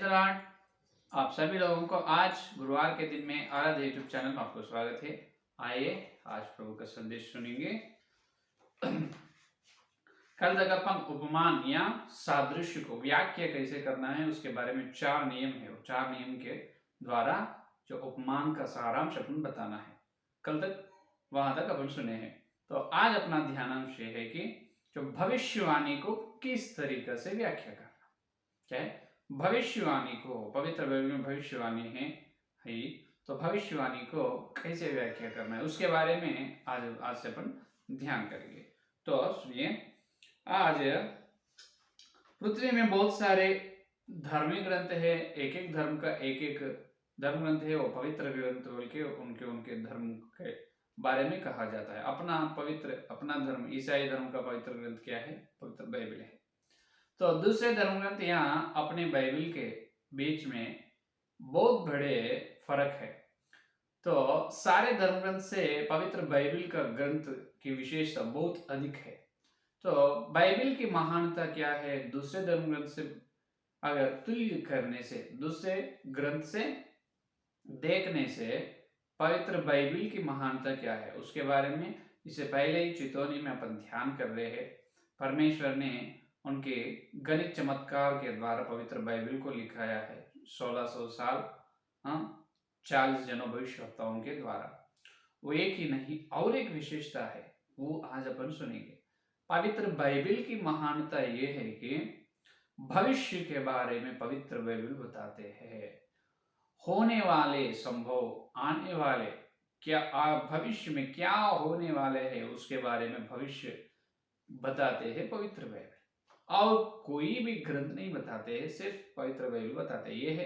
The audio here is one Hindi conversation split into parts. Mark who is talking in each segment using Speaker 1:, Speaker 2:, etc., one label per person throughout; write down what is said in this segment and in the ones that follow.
Speaker 1: लॉर्ड। आप सभी लोगों को आज गुरुवार के दिन में आराध्य यूट्यूब चैनल में आपको स्वागत है। आइए आज प्रभु का संदेश सुनेंगे। कल तक अपन उपमान या सादृश्य को व्याख्या कैसे करना है उसके बारे में 4 नियम है। 4 नियम के द्वारा जो उपमान का सारांश अपन बताना है। कल तक वहां तक अपन सुने हैं। तो आज अपना ध्यानांश है कि जो भविष्यवाणी को किस तरीके से व्याख्या करना। क्या है भविष्यवाणी को? पवित्र बाइबल में भविष्यवाणी है ही, तो भविष्यवाणी को कैसे व्याख्या करना है उसके बारे में आज से अपन ध्यान करेंगे। तो सुनिए, आज पृथ्वी में बहुत सारे धार्मिक ग्रंथ है। एक एक धर्म का एक एक धर्म ग्रंथ है, वो पवित्र ग्रंथ बोल के उनके उनके धर्म के बारे में कहा जाता है। अपना धर्म, ईसाई धर्म का पवित्र ग्रंथ क्या है? पवित्र बाइबल है। तो दूसरे धर्म ग्रंथ यहाँ अपने बाइबल के बीच में बहुत बड़े फर्क है। तो सारे धर्म ग्रंथ से पवित्र बाइबल का ग्रंथ की विशेषता बहुत अधिक है। तो बाइबल की महानता क्या है? दूसरे धर्म ग्रंथ से अगर तुल्य करने से, दूसरे ग्रंथ से देखने से पवित्र बाइबल की महानता क्या है उसके बारे में इससे पहले ही चितौनी में अपन ध्यान कर रहे हैं। परमेश्वर ने उनके गणित चमत्कार के द्वारा पवित्र बाइबल को लिखाया है। 1600 साल 40 जनों भविष्यवक्ताओं के द्वारा। वो एक ही नहीं और एक विशेषता है, वो आज अपन सुनेंगे। पवित्र बाइबल की महानता ये है कि भविष्य के बारे में पवित्र बाइबल बताते हैं। होने वाले संभव, आने वाले, क्या भविष्य में क्या होने वाले है उसके बारे में भविष्य बताते हैं पवित्र बाइबल। और कोई भी ग्रंथ नहीं बताते हैं, सिर्फ पवित्र बाइबल बताते हैं। ये है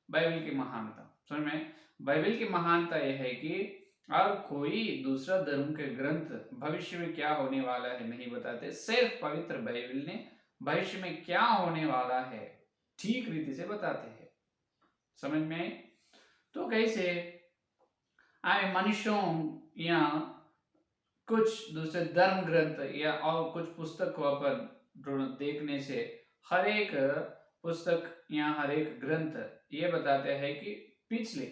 Speaker 1: बाइबल की महानता। समझ में? बाइबल की महानता यह है कि और कोई दूसरा धर्म के ग्रंथ भविष्य में क्या होने वाला है नहीं बताते। सिर्फ पवित्र बाइबल ने भविष्य में क्या होने वाला है ठीक रीति से बताते हैं। समझ में? तो कैसे आए मनुष्यों या कुछ दूसरे धर्म ग्रंथ या और कुछ पुस्तक को अपन देखने से हर एक पुस्तक या हर एक ग्रंथ ये बताते हैं कि पिछले,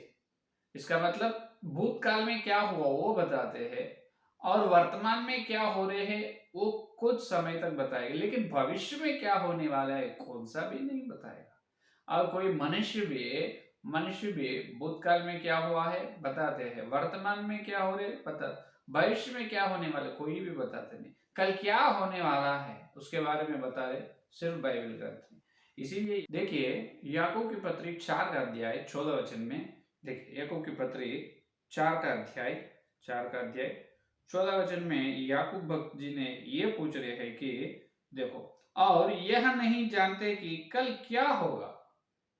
Speaker 1: इसका मतलब भूतकाल में क्या हुआ वो बताते हैं, और वर्तमान में क्या हो रहे हैं वो कुछ समय तक बताएगा, लेकिन भविष्य में क्या होने वाला है कौन सा भी नहीं बताएगा। और कोई मनुष्य भी भूतकाल में क्या हुआ है बताते हैं, वर्तमान में क्या हो रहे बता, भविष्य में क्या होने वाला कोई भी बताते नहीं। कल क्या होने वाला है उसके बारे में बता रहे सिर्फ बाइबल ग्रंथ में। इसीलिए देखिए याकूब की पत्री 4 का अध्याय 14 वचन में, देखिए याकूब की पत्री 4 का अध्याय 14 वचन में याकूब भक्त जी ने ये पूछ रहे हैं कि देखो, और यह नहीं जानते कि कल क्या होगा।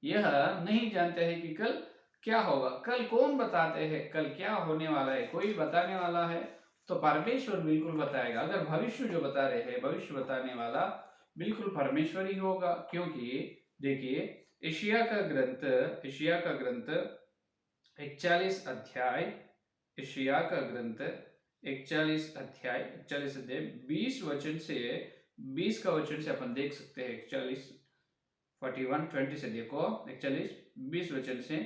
Speaker 1: यह नहीं जानते हैं कि कल क्या होगा। कल कौन बताते हैं कल क्या होने वाला है? कोई बताने वाला है तो परमेश्वर बिल्कुल बताएगा। अगर भविष्य जो बता रहे हैं, भविष्य बताने वाला बिल्कुल परमेश्वर ही होगा। क्योंकि देखिए एशिया का ग्रंथ 41 अध्याय, एशिया का ग्रंथ 41 अध्याय 20 वचन से 20 का वचन से अपन देख सकते हैं। 41:20 से देखो, 41:20 वचन से,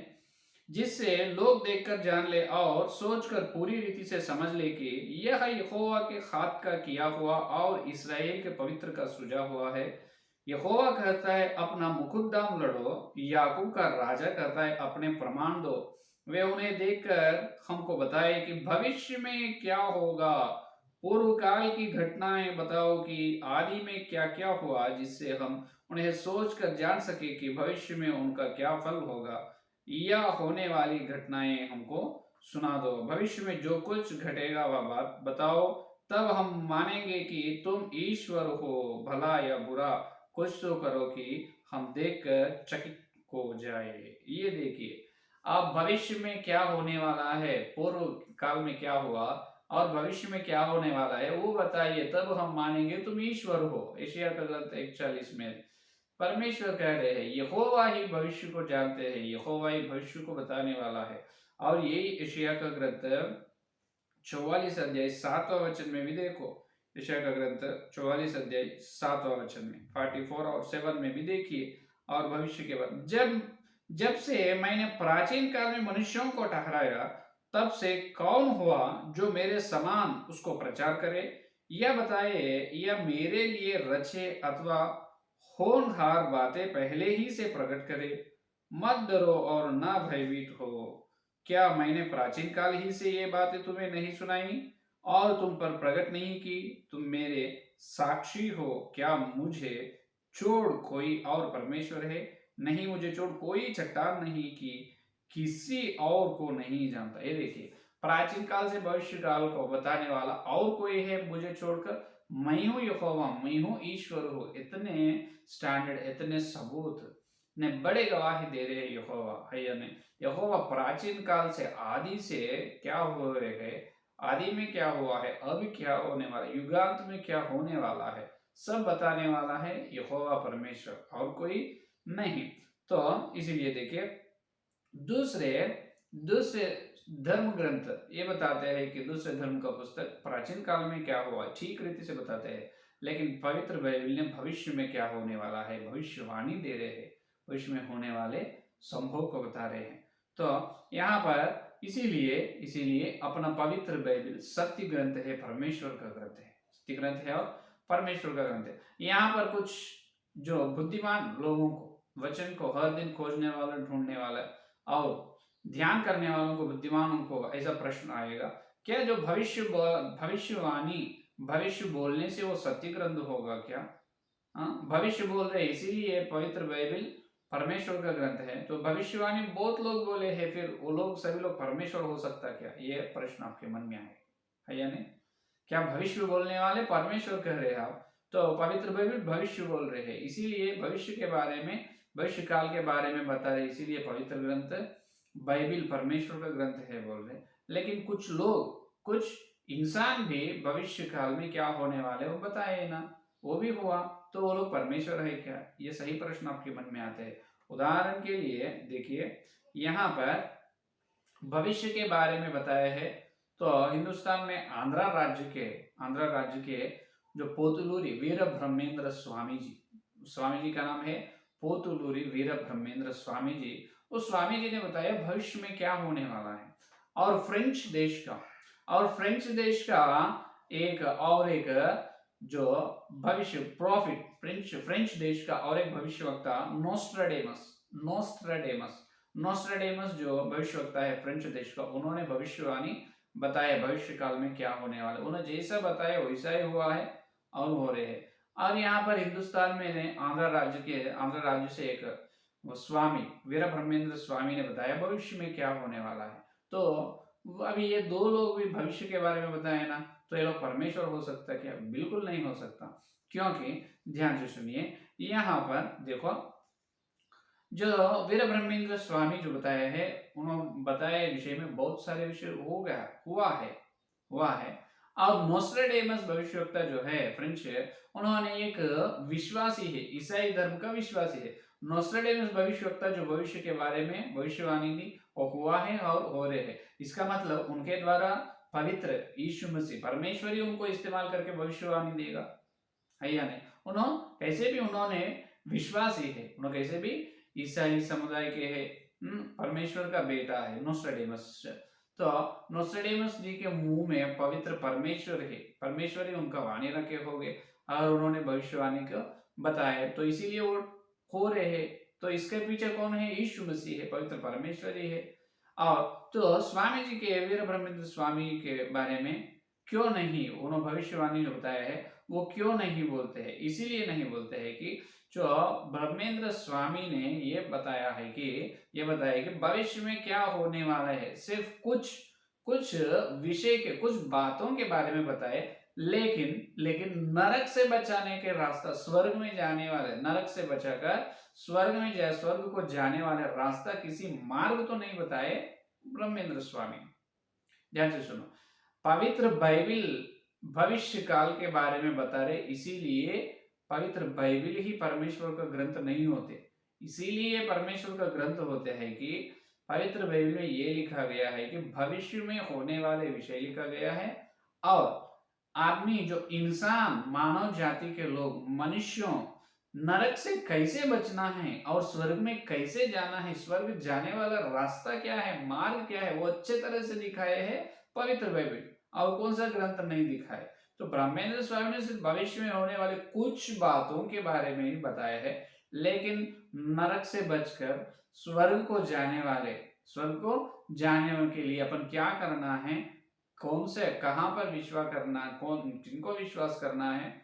Speaker 1: जिससे लोग देखकर जान ले और सोचकर पूरी रीति से समझ ले कि यह यहोवा के हाथ का किया हुआ और इस्राएल के पवित्र का सुझा हुआ है। यहोवा कहता है अपना मुकद्दम लड़ो, याकूब का राजा कहता है अपने प्रमाण दो। वे उन्हें देखकर हमको बताए कि भविष्य में क्या होगा। पूर्व काल की घटनाएं बताओ कि आदि में क्या क्या हुआ, जिससे हम उन्हें सोचकर जान सके कि भविष्य में उनका क्या फल होगा। या होने वाली घटनाएं हमको सुना दो। भविष्य में जो कुछ घटेगा वह बात बताओ, तब हम मानेंगे कि तुम ईश्वर हो। भला या बुरा कुछ तो करो कि हम देखकर चकित हो जाए। ये देखिए, अब भविष्य में क्या होने वाला है, पूर्व काल में क्या हुआ और भविष्य में क्या होने वाला है वो बताइए, तब हम मानेंगे तुम ईश्वर हो। एशिया का ग्रंथ 41 में परमेश्वर कह रहे हैं यहोवा ही भविष्य को जानते हैं, यहोवा ही भविष्य को बताने वाला है। और यही एशिया का ग्रंथ 44 अध्याय 7वां वचन में भी देखो। एशिया का ग्रंथ 44 अध्याय 7वां वचन में 44 और 7 में भी देखिए, और भविष्य के बाद जब जब से मैंने प्राचीन काल में मनुष्यों को ठहराया, तब से कौन हुआ जो मेरे समान उसको प्रचार करे, या बताए, या मेरे लिए रचे अथवा होनहार बातें पहले ही से प्रकट करे। मत डरो और ना भयभीत हो। क्या मैंने प्राचीन काल ही से ये बातें तुम्हें नहीं सुनाई और तुम पर प्रकट नहीं की? तुम मेरे साक्षी हो। क्या मुझे छोड़ कोई और परमेश्वर है? नहीं, मुझे छोड़ कोई चट्टान नहीं की किसी और को नहीं जानता। ये देखिए, प्राचीन काल से भविष्य काल को बताने वाला और कोई है मुझे छोड़कर? मैं हूं यहोवा, मैं हूं ईश्वर हूं। इतने स्टैंडर्ड, इतने सबूत ने बड़े गवाही दे रहे हैं यहोवा है ने। यहोवा प्राचीन काल से, आदि से क्या हो रहे हैं, आदि में क्या हुआ है, अब क्या होने वाला है, युगांत में क्या होने वाला है, सब बताने वाला है यहोवा परमेश्वर, और कोई नहीं। तो इसीलिए देखिए, दूसरे दूसरे धर्म ग्रंथ ये बताते हैं कि दूसरे धर्म का पुस्तक प्राचीन काल में क्या हुआ ठीक रीति से बताते हैं, लेकिन पवित्र बाइबल ने भविष्य में क्या होने वाला है भविष्यवाणी दे रहे हैं, भविष्य में होने वाले संभव को बता रहे हैं। तो यहाँ पर इसीलिए इसीलिए अपना पवित्र बाइबल सत्य ग्रंथ है, परमेश्वर का ग्रंथ है, सत्य ग्रंथ है और परमेश्वर का ग्रंथ है। यहाँ पर कुछ जो बुद्धिमान लोगों को, वचन को हर दिन खोजने वाला, ढूंढने वाला और ध्यान करने वालों को, बुद्धिमानों को ऐसा प्रश्न आएगा, क्या जो भविष्यवाणी, भविष्य बोलने से वो सत्य ग्रंथ होगा क्या? भविष्य बोल रहे इसीलिए पवित्र बाइबल परमेश्वर का ग्रंथ है, तो भविष्यवाणी बहुत लोग बोले हैं, फिर वो लोग सभी लोग परमेश्वर हो सकता क्या? ये प्रश्न आपके मन में है या नहीं? क्या भविष्य बोलने वाले परमेश्वर कह रहे हैं आप? तो पवित्र बाइबल भविष्य बोल रहे हैं, इसीलिए भविष्य के बारे में, भविष्य काल के बारे में बता रहे, इसीलिए पवित्र ग्रंथ बाइबल परमेश्वर का ग्रंथ है बोल रहे। लेकिन कुछ लोग, कुछ इंसान भी भविष्य काल में क्या होने वाले वो बताए ना, वो भी हुआ, तो वो लोग परमेश्वर है क्या? ये सही प्रश्न आपके मन में आते हैं। उदाहरण के लिए देखिए, यहाँ पर भविष्य के बारे में बताया है, तो हिंदुस्तान में आंध्र राज्य के जो पोतुलूरी वीर ब्रह्मेंद्र स्वामी जी का नाम है पोतुलूरी वीर ब्रह्मेंद्र स्वामी जी। उस स्वामी जी ने बताया भविष्य में क्या होने वाला है। और फ्रेंच देश का एक जो भविष्य प्रॉफिट, फ्रेंच देश का और एक भविष्यवक्ता नोस्ट्राडेमस जो भविष्यवक्ता है फ्रेंच देश का, उन्होंने भविष्यवाणी बताया भविष्य काल में क्या होने वाला है। उन्होंने जैसा बताया वैसा ही हुआ है और हो रहे हैं। और यहाँ पर हिंदुस्तान में आंध्र राज्य से एक स्वामी वीर ब्रह्मेंद्र स्वामी ने बताया भविष्य में क्या होने वाला है। तो अभी ये दो लोग भी भविष्य के बारे में बताए ना, तो ये लोग परमेश्वर हो सकता है क्या? बिल्कुल नहीं हो सकता, क्योंकि ध्यान से सुनिए, यहाँ पर देखो, जो वीर ब्रह्मेंद्र स्वामी जो बताया है, उन्होंने बताए विषय में बहुत सारे विषय हुआ है। और नोस्ट्राडेमस भविष्यवक्ता जो है फ्रेंच, उन्होंने एक विश्वासी है, ईसाई धर्म का विश्वासी है। नोस्ट्राडेमस भविष्यवक्ता जो भविष्य के बारे में भविष्यवाणी दी, वो हुआ है और हो रहे हैं। इसका मतलब उनके द्वारा पवित्र यीशु मसीह परमेश्वर ही उनको इस्तेमाल करके भविष्यवाणी देगा, है या नहीं? उन्होंने विश्वासी है, उन्होंने कैसे भी ईसाई समुदाय के है, परमेश्वर का बेटा है नोस्ट्राडेमस। तो नोस्ट्राडेमस जी के मुंह में पवित्र परमेश्वर ही उनका वाणी रखे होंगे और उन्होंने भविष्यवाणी को बताया, तो इसीलिए वो हो रहे हैं। तो इसके पीछे कौन है? यीशु मसीह है, पवित्र परमेश्वर ही है। और तो स्वामी जी के, वीर ब्रह्मेंद्र स्वामी के बारे में क्यों नहीं उन्होंने भविष्यवाणी जो बताया है वो क्यों नहीं बोलते हैं? इसीलिए नहीं बोलते हैं कि जो ब्रह्मेंद्र स्वामी ने ये बताया कि भविष्य में क्या होने वाला है, सिर्फ कुछ विषय के, कुछ बातों के बारे में बताए, लेकिन नरक से बचाने के रास्ता, स्वर्ग में जाने वाले, नरक से बचाकर स्वर्ग को जाने वाले रास्ता, किसी मार्ग तो नहीं बताए ब्रह्मेंद्र स्वामी। ध्यान से सुनो, पवित्र बाइबल भविष्य काल के बारे में बता रहे, इसीलिए पवित्र बाइबल ही परमेश्वर का ग्रंथ नहीं होते, इसीलिए परमेश्वर का ग्रंथ होते हैं कि पवित्र बाइबल में ये लिखा गया है कि भविष्य में होने वाले विषय लिखा गया है। और आदमी, जो इंसान, मानव जाति के लोग, नरक से कैसे बचना है और स्वर्ग में कैसे जाना है, स्वर्ग जाने वाला रास्ता क्या है, मार्ग क्या है, वो अच्छे तरह से दिखाए है पवित्र बाइबल। और कौन सा ग्रंथ नहीं दिखाए। तो ब्रह्मेंद्र स्वामी ने सिर्फ भविष्य में होने वाले कुछ बातों के बारे में ही बताया है, लेकिन नरक से बचकर स्वर्ग को जाने वाले, स्वर्ग को जाने के लिए अपन क्या करना है, कौन से कहाँ पर विश्वास करना, कौन जिनको विश्वास करना है,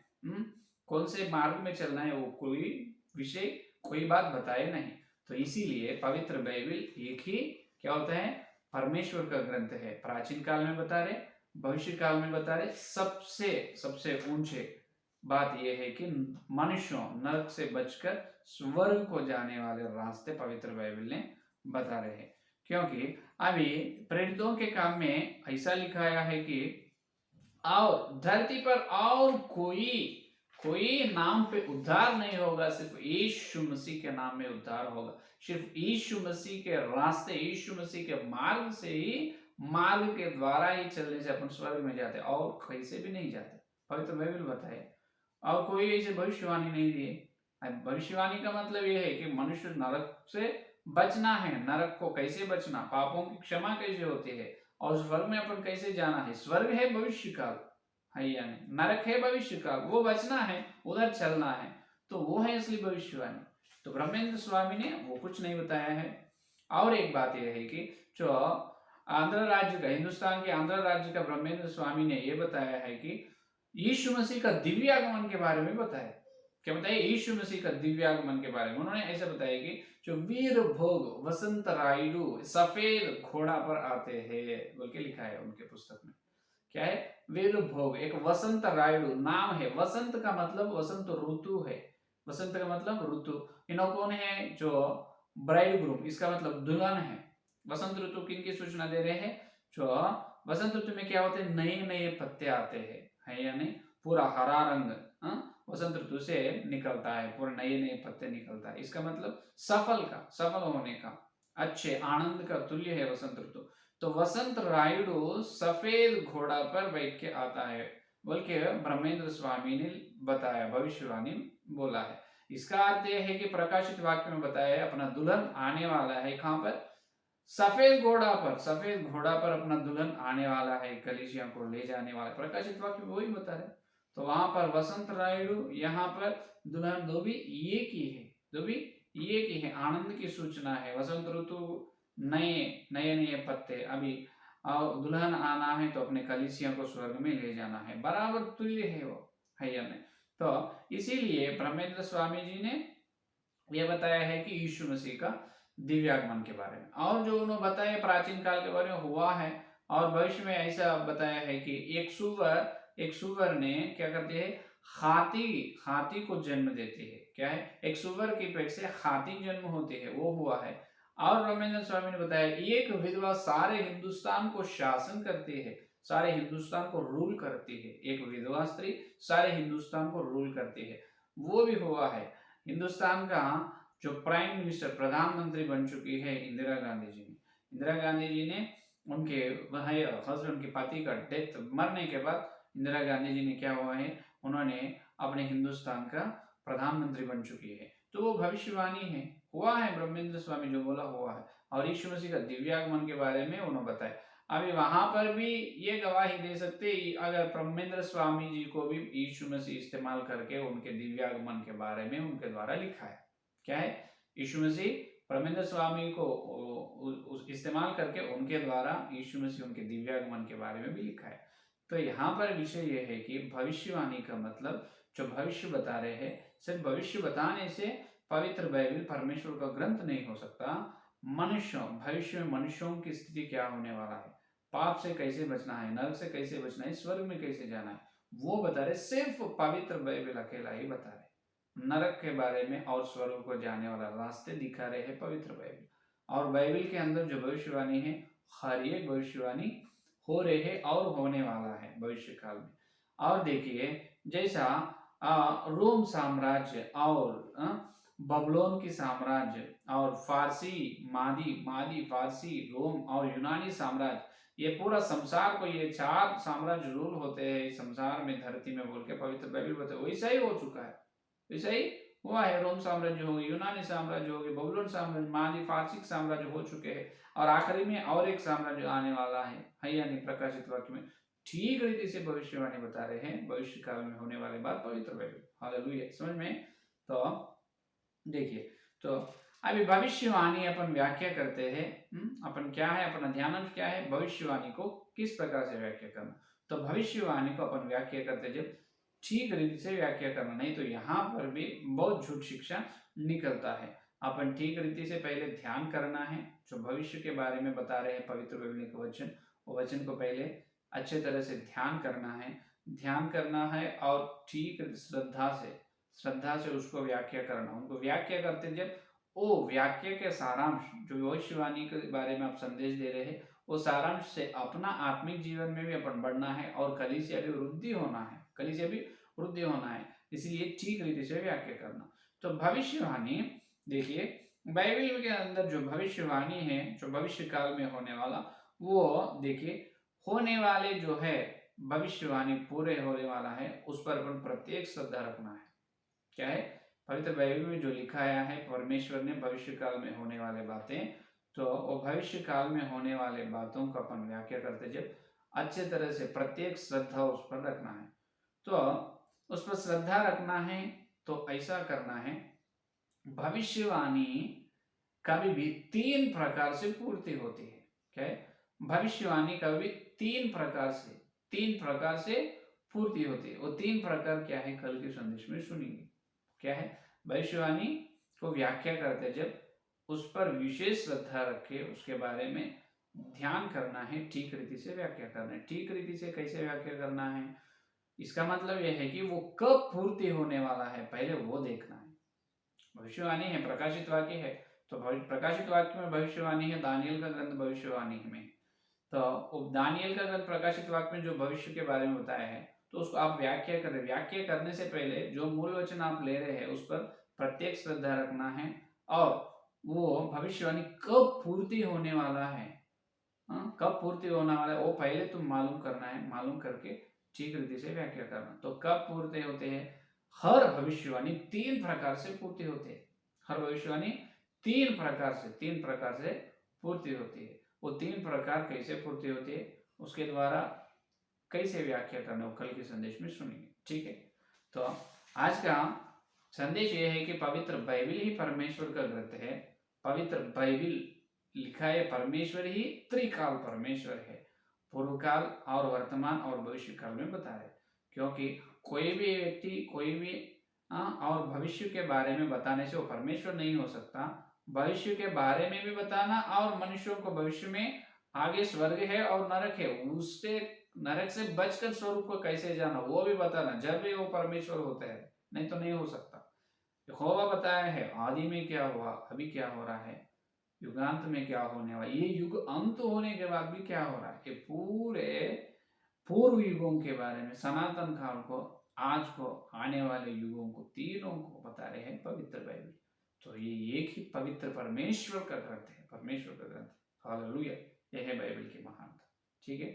Speaker 1: कौन से मार्ग में चलना है, वो कोई विषय कोई बात बताए नहीं। तो इसीलिए पवित्र बाइबल एक ही क्या होता है, परमेश्वर का ग्रंथ है। प्राचीन काल में बता रहे, भविष्य काल में बता रहे, सबसे सबसे ऊंचे बात यह है कि मनुष्यों नरक से बचकर स्वर्ग को जाने वाले रास्ते पवित्र बाइबल ने बता रहे हैं। क्योंकि अभी प्रेरितों के काम में ऐसा लिखाया है कि और धरती पर और कोई नाम पे उद्धार नहीं होगा, सिर्फ यीशु मसीह के नाम में उद्धार होगा। सिर्फ यीशु मसीह के रास्ते, यीशु मसीह के मार्ग से ही, मार्ग के द्वारा ही चलने से अपन स्वर्ग में जाते, और कैसे भी नहीं जाते। पवित्र बाइबल बताए, और कोई ऐसे भविष्यवाणी नहीं दिए। भविष्यवाणी का मतलब यह है कि मनुष्य नरक से बचना है, नरक को कैसे बचना, पापों की क्षमा कैसे होती है, और स्वर्ग में अपन कैसे जाना है। स्वर्ग है भविष्य काल है या नहीं, नरक है भविष्य काल, वो बचना है, उधर चलना है, तो वो है असली भविष्यवाणी। तो ब्रह्मेंद्र स्वामी ने वो कुछ नहीं बताया है। और एक बात यह है कि जो आंध्र राज्य का, हिंदुस्तान के आंध्र राज्य का ब्रह्मेंद्र स्वामी ने यह बताया है कि यीशु मसीह का दिव्यागमन के बारे में बताया। क्या बताया? यीशु मसीह का दिव्यागमन के बारे में उन्होंने ऐसा बताया कि जो वीर भोग वसंत रायडू सफेद घोड़ा पर आते हैं बोल के लिखा है उनके पुस्तक में। क्या है? वीर भोग, एक वसंत रायडू नाम है। वसंत का मतलब वसंत ऋतु है, वसंत का मतलब ऋतु। इन्हों कौन है? जो ब्राइड ग्रूम, इसका मतलब दुल्हन है। वसंत ऋतु किन की सूचना दे रहे हैं? जो वसंत ऋतु में क्या होते हैं, नए नए पत्ते आते हैं, है या नहीं? पूरा हरा रंग वसंत ऋतु से निकलता है, पूरे नए नए पत्ते निकलता है। इसका मतलब सफल होने का, अच्छे आनंद का तुल्य है वसंत ऋतु। तो वसंत रायुडू सफेद घोड़ा पर बैठ के आता है बोल के ब्रह्मेंद्र स्वामी ने बताया, भविष्यवाणी बोला है। इसका अर्थ यह है कि प्रकाशित वाक्य में बताया है अपना दुल्हन आने वाला है। कहां पर? सफेद घोड़ा पर, सफेद घोड़ा पर अपना दुल्हन आने वाला है, कलीसिया को ले जाने वाला। प्रकाशित वाक्य वही बता रहे। तो वहां पर वसंत रायुडू, यहाँ पर दुल्हन, दो भी एक ही है, दो भी एक ही है। आनंद की सूचना है। वसंत ऋतु, नए नए नए पत्ते, अभी दुल्हन आना है तो अपने कलीसिया को स्वर्ग में ले जाना है, बराबर तुल्य है वो, है या नहीं? तो इसीलिए ब्रह्मेंद्र स्वामी जी ने यह बताया है कि यीशु मसीह का दिव्यागमन के बारे में, और जो उन्होंने बताया प्राचीन काल के बारे में हुआ है, और भविष्य में ऐसा बताया है कि एक सुअर ने क्या करते हैं, हाथी को जन्म देते हैं। क्या है? एक सुअर की पेट से हाथी जन्म होते हैं, वो हुआ है। और ब्रह्मेंद्र स्वामी ने बताया एक विधवा सारे हिंदुस्तान को शासन करती है, सारे हिंदुस्तान को रूल करती है। एक विधवा स्त्री सारे हिंदुस्तान को रूल करती है, वो भी हुआ है। हिंदुस्तान का जो प्राइम मिनिस्टर, प्रधानमंत्री बन चुकी है इंदिरा गांधी जी ने। इंदिरा गांधी जी ने उनके हस्बैंड के पति का डेथ मरने के बाद इंदिरा गांधी जी ने क्या हुआ है, उन्होंने अपने हिंदुस्तान का प्रधानमंत्री बन चुकी है। तो वो भविष्यवाणी है, हुआ है, ब्रह्मेंद्र स्वामी जो बोला हुआ है। और यीशु मसीह का दिव्यागमन के बारे में उन्होंने बताया। अभी वहां पर भी ये गवाही दे सकते अगर ब्रह्मेंद्र स्वामी जी को भी यीशु मसीह इस्तेमाल करके उनके दिव्यागमन के बारे में उनके द्वारा लिखा है। क्या है? यीशु मसीह ब्रह्मेंद्र स्वामी को इस्तेमाल करके उनके द्वारा यीशु मसीह उनके दिव्यागमन के बारे में भी लिखा है। तो यहाँ पर विषय यह है कि भविष्यवाणी का मतलब जो भविष्य बता रहे हैं, सिर्फ भविष्य बताने से पवित्र बाइबल परमेश्वर का ग्रंथ नहीं हो सकता। मनुष्यों, भविष्य में मनुष्यों की स्थिति क्या होने वाला है, पाप से कैसे बचना है, नरक से कैसे बचना है, स्वर्ग में कैसे जाना है, वो बता रहे। सिर्फ पवित्र बाइबल अकेला ही बता रहे। नरक के बारे में और स्वर्ग को जाने वाला रास्ते दिखा रहे हैं पवित्र बाइबल। और बाइबल के अंदर जो भविष्यवाणी है, हर एक भविष्यवाणी हो रहे है और होने वाला है भविष्य काल में। और देखिए, जैसा रोम साम्राज्य और बबलोन की साम्राज्य और फारसी, मादी फारसी, रोम और यूनानी साम्राज्य, ये पूरा संसार को, ये चार साम्राज्य रूल होते हैं संसार में, धरती में बोल के पवित्र बाइबल बताए। वैसा ही हो चुका है, वैसा ही हुआ है। रोम साम्राज्य हो गए, यूनानी साम्राज्य हो गए, बबुलोन साम्राज्य, माली फारसी साम्राज्य हो चुके हैं, और आखिरी में और एक साम्राज्य आने वाला है यानी प्रकाशित वाक्य में ठीक रीति से भविष्यवाणी बता रहे हैं भविष्य काल में होने वाले बात पवित्र बाइबल। हालेलुया, समझ में। तो देखिए, तो अभी भविष्यवाणी अपन व्याख्या करते हैं। अपन क्या है, अपना ध्यान क्या है, भविष्यवाणी को किस प्रकार से व्याख्या करना। तो भविष्यवाणी को अपन व्याख्या करते जब ठीक रीति से व्याख्या करना, नहीं तो यहाँ पर भी बहुत झूठ शिक्षा निकलता है। अपन ठीक रीति से पहले ध्यान करना है, जो भविष्य के बारे में बता रहे हैं पवित्र बाइबल के वचन, वो वचन को पहले अच्छे तरह से ध्यान करना है और ठीक श्रद्धा से उसको व्याख्या करना। उनको व्याख्या करते जब वो व्याख्या के सारांश जो भविष्यवाणी के बारे में आप संदेश दे रहे हैं, वो सारांश से अपना आत्मिक जीवन में भी अपन बढ़ना है और कलीसिया भी वृद्धि होना है, इसलिए ठीक रीति से व्याख्या करना। तो भविष्यवाणी देखिए, बाइबल के अंदर जो भविष्यवाणी है, जो भविष्य काल में होने वाला, वो देखिए होने वाले जो है भविष्यवाणी पूरे होने वाला है, उस पर अपन प्रत्येक श्रद्धा रखना है। क्या है, पवित्र बाइबल में जो लिखाया है परमेश्वर ने भविष्य काल में होने वाले बातें, तो वो भविष्य काल में होने वाले बातों का अपन व्याख्या करते जब अच्छे तरह से प्रत्येक श्रद्धा उस पर रखना है। तो उस पर श्रद्धा रखना है तो ऐसा करना है, भविष्यवाणी कभी भी 3 प्रकार से पूर्ति होती है। क्या है, भविष्यवाणी कभी 3 प्रकार से पूर्ति होती है। वो 3 प्रकार क्या है, कल के संदेश में सुनेंगे। क्या है, भविष्यवाणी को व्याख्या करते जब उस पर विशेष श्रद्धा रखे, उसके बारे में ध्यान करना है, ठीक रीति से व्याख्या करना है। ठीक रीति से कैसे व्याख्या करना है, इसका मतलब यह है कि वो कब पूर्ति होने वाला है पहले वो देखना है। भविष्यवाणी है, प्रकाशित वाक्य है, तो प्रकाशित वाक्य में भविष्यवाणी है, दानियल का ग्रंथ भविष्यवाणी में, तो दानियल का ग्रंथ प्रकाशित वाक्य में जो भविष्य के बारे में बताया है, तो उसको आप व्याख्या करें। व्याख्या करने से पहले जो मूल वचन आप ले रहे हैं उस पर प्रत्येक श्रद्धा रखना है, और वो भविष्यवाणी कब पूर्ति होने वाला है, कब पूर्ति होने वाला है वो पहले तुम मालूम करना है। मालूम करके ठीक रीति से व्याख्या करना। तो कब पूर्ति होते हैं, हर भविष्यवाणी 3 प्रकार से पूर्ति होते हैं। हर भविष्यवाणी 3 प्रकार से पूर्ति होती है। वो 3 प्रकार कैसे पूर्ति होती है, उसके द्वारा कैसे व्याख्या करना, वो कल के संदेश में सुनेंगे। ठीक है, तो आज का संदेश ये है कि पवित्र बाइबल ही परमेश्वर का ग्रंथ है। पवित्र बाइबल लिखा है परमेश्वर ही त्रिकाल परमेश्वर है, पूर्व काल और वर्तमान और भविष्य काल में बता रहे। क्योंकि कोई भी व्यक्ति और भविष्य के बारे में बताने से वो परमेश्वर नहीं हो सकता। भविष्य के बारे में भी बताना और मनुष्यों को भविष्य में आगे स्वर्ग है और नरक है, उससे नरक से बचकर स्वरूप को कैसे जाना वो भी बताना, जब भी वो परमेश्वर होता है, नहीं तो नहीं हो सकता। यहोवा बताया है आदि में क्या हुआ, अभी क्या हो रहा है, युगांत में क्या होने वाला, ये युग अंत होने के बाद भी क्या हो रहा है, ये पूरे पूर्व युगों के बारे में, सनातन काल को, आज को, आने वाले युगों को, तीनों को बता रहे हैं पवित्र बाइबल। तो ये एक ही पवित्र परमेश्वर का ग्रंथ है, परमेश्वर का ग्रंथ। हालेलुया, यह है बाइबल की महानता। ठीक है,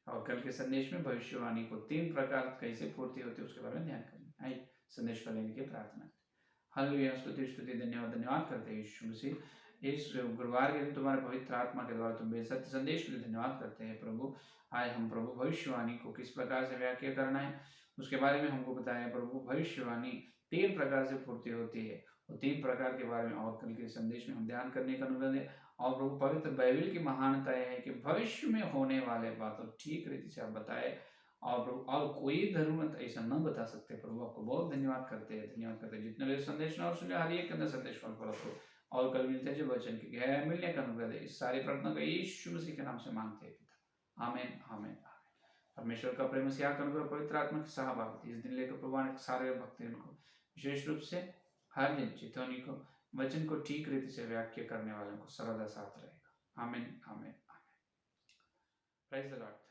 Speaker 1: और कल के संदेश में भविष्यवाणी को 3 प्रकार कैसे पूर्ति होती है उसके बारे में ध्यान करेंगे। आइए संदेश को लेने की प्रार्थना। हालेलुया, स्तुति धन्यवाद करते हैं यीशु मसीह। इस गुरुवार के दिन तुम्हारे पवित्र आत्मा के द्वारा तुम बेसत्य संदेश के लिए धन्यवाद करते हैं प्रभु। आए हम प्रभु भविष्यवाणी को किस प्रकार से व्याख्या करना है उसके बारे में हमको बताया प्रभु। भविष्यवाणी 3 प्रकार से पूर्ति होती है, और 3 प्रकार के बारे में और कल के संदेश में हम ध्यान करने का अनुरोध है। और प्रभु पवित्र बाइबल की महानता यह है कि भविष्य में होने वाले बातों ठीक रीति से आप बताए, और प्रभु और कोई धर्म ऐसा न बता सकते प्रभु। आपको बहुत धन्यवाद करते हैं जितने लोग संदेश और सुने हर एक अंदर संदेश फल प्रभु, और कल मिलते हैं जो वचन की गहराई मिलने का अनुग्रह है। इस सारी प्रार्थना को यीशु मसीह के नाम से मांगते हैं पिता, आमीन आमीन। परमेश्वर का प्रेम से अनुग्रह पवित्र आत्मा की सहभागिता इस दिन लेकर प्रभु ने सारे भक्तों को विशेष रूप से हर दिन चितौनी को वचन को ठीक रीति से व्याख्या करने वालों को सर्वदा साथ रहेगा। आमीन आमीन आमीन। Praise the Lord.